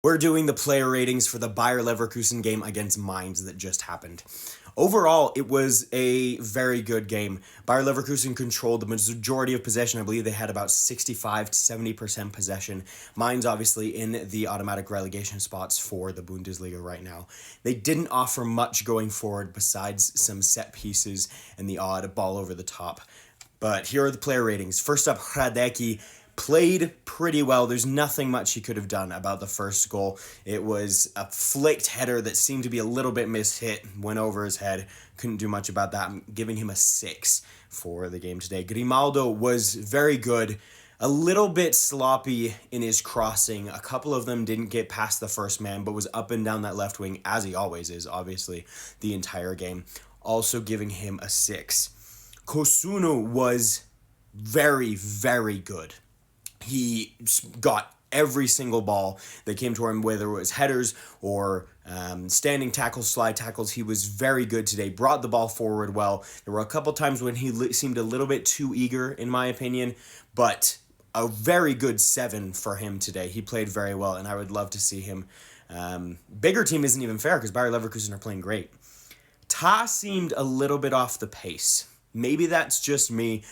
We're doing the player ratings for the Bayer Leverkusen game against Mainz that just happened. Overall, it was a very good game. Bayer Leverkusen controlled the majority of possession. I believe they had about 65 to 70% possession. Mainz obviously in the automatic relegation spots for the Bundesliga right now. They didn't offer much going forward besides some set pieces and the odd ball over the top. But here are the player ratings. First up, Hradecki played pretty well. There's nothing much he could have done about the first goal. It was a flicked header that seemed to be a little bit mishit, went over his head. Couldn't do much about that. I'm giving him a 6 for the game today. Grimaldo was very good. A little bit sloppy in his crossing. A couple of them didn't get past the first man, but was up and down that left wing, as he always is, obviously, the entire game. Also giving him a 6. Kosunu was very, very good. He got every single ball that came to him, whether it was headers or standing tackles, slide tackles. He was very good today, brought the ball forward well. There were a couple times when he seemed a little bit too eager, in my opinion, but a very good 7 for him today. He played very well, and I would love to see him. Bigger team isn't even fair because Bayer Leverkusen are playing great. Ta seemed a little bit off the pace. Maybe that's just me.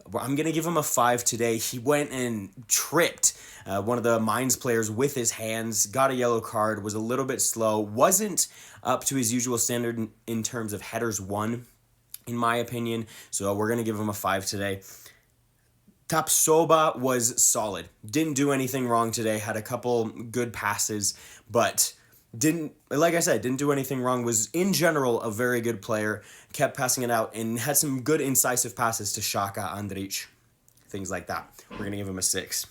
I'm going to give him a 5 today. He went and tripped one of the Mainz players with his hands, got a yellow card, was a little bit slow, wasn't up to his usual standard in terms of headers won, in my opinion. So we're going to give him a 5 today. Tapsoba was solid. Didn't do anything wrong today. Had a couple good passes, but didn't do anything wrong. Was in general a very good player. Kept passing it out and had some good incisive passes to Xhaka, Andrich, things like that. We're going to give him a 6.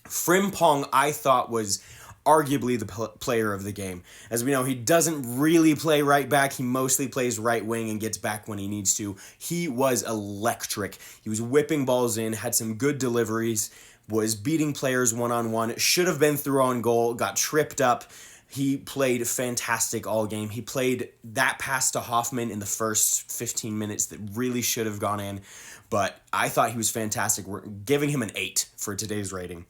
Frimpong, I thought, was arguably the player of the game. As we know, he doesn't really play right back. He mostly plays right wing and gets back when he needs to. He was electric. He was whipping balls in, had some good deliveries, was beating players one-on-one, should have been through on goal, got tripped up. He played fantastic all game. He played that pass to Hoffman in the first 15 minutes that really should have gone in, but I thought he was fantastic. We're giving him an 8 for today's rating.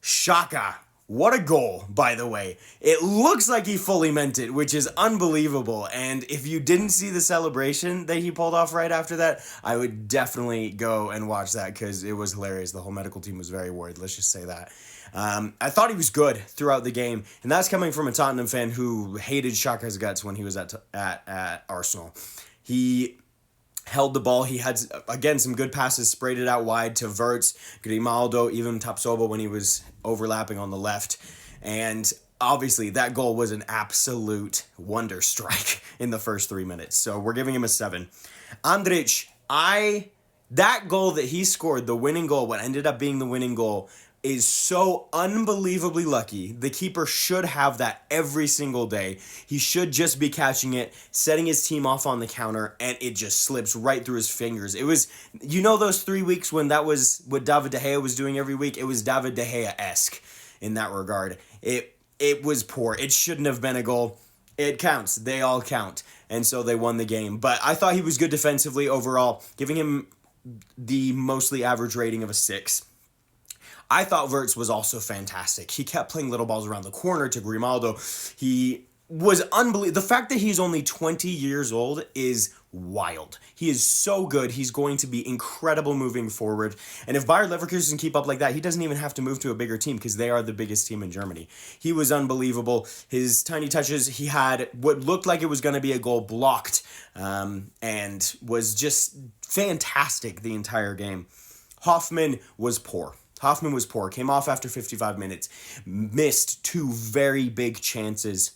Xhaka, what a goal, by the way. It looks like he fully meant it, which is unbelievable, and if you didn't see the celebration that he pulled off right after that, I would definitely go and watch that because it was hilarious. The whole medical team was very worried, let's just say that. I thought he was good throughout the game, and that's coming from a Tottenham fan who hated Xhaka's guts when he was at Arsenal. He held the ball. He had, again, some good passes, sprayed it out wide to Wirtz, Grimaldo, even Tapsoba when he was overlapping on the left. And obviously, that goal was an absolute wonder strike in the first 3 minutes. So we're giving him a 7. Andrich, that goal that he scored, the winning goal, what ended up being the winning goal, is so unbelievably lucky. The keeper should have that every single day. He should just be catching it, setting his team off on the counter, and it just slips right through his fingers. It was, those 3 weeks when that was what David De Gea was doing every week? It was David De Gea-esque in that regard. It was poor. It shouldn't have been a goal. It counts. They all count. And so they won the game. But I thought he was good defensively overall, giving him the mostly average rating of a 6. I thought Wirtz was also fantastic. He kept playing little balls around the corner to Grimaldo. He was unbelievable. The fact that he's only 20 years old is wild. He is so good. He's going to be incredible moving forward. And if Bayer Leverkusen keep up like that, he doesn't even have to move to a bigger team because they are the biggest team in Germany. He was unbelievable. His tiny touches, he had what looked like it was going to be a goal blocked, and was just fantastic the entire game. Hoffman was poor. Came off after 55 minutes, missed 2 very big chances,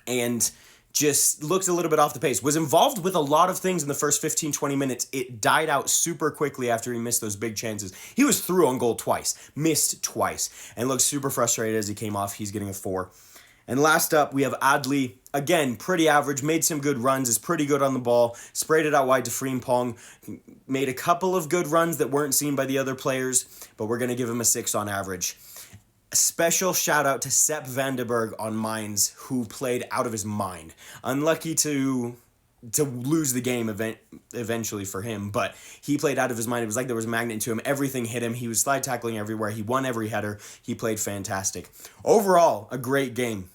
and just looked a little bit off the pace. Was involved with a lot of things in the first 15, 20 minutes. It died out super quickly after he missed those big chances. He was through on goal twice, missed twice, and looked super frustrated as he came off. He's getting a 4. And last up, we have Adli. Again, pretty average, made some good runs, is pretty good on the ball, sprayed it out wide to Frimpong, made a couple of good runs that weren't seen by the other players, but we're going to give him a 6 on average. A special shout out to Sepp van den Berg on Mainz, who played out of his mind. Unlucky to to lose the game eventually for him, but he played out of his mind. It was like there was a magnet to him. Everything hit him. He was slide tackling everywhere. He won every header. He played fantastic. Overall, a great game.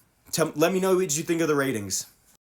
Let me know what you think of the ratings.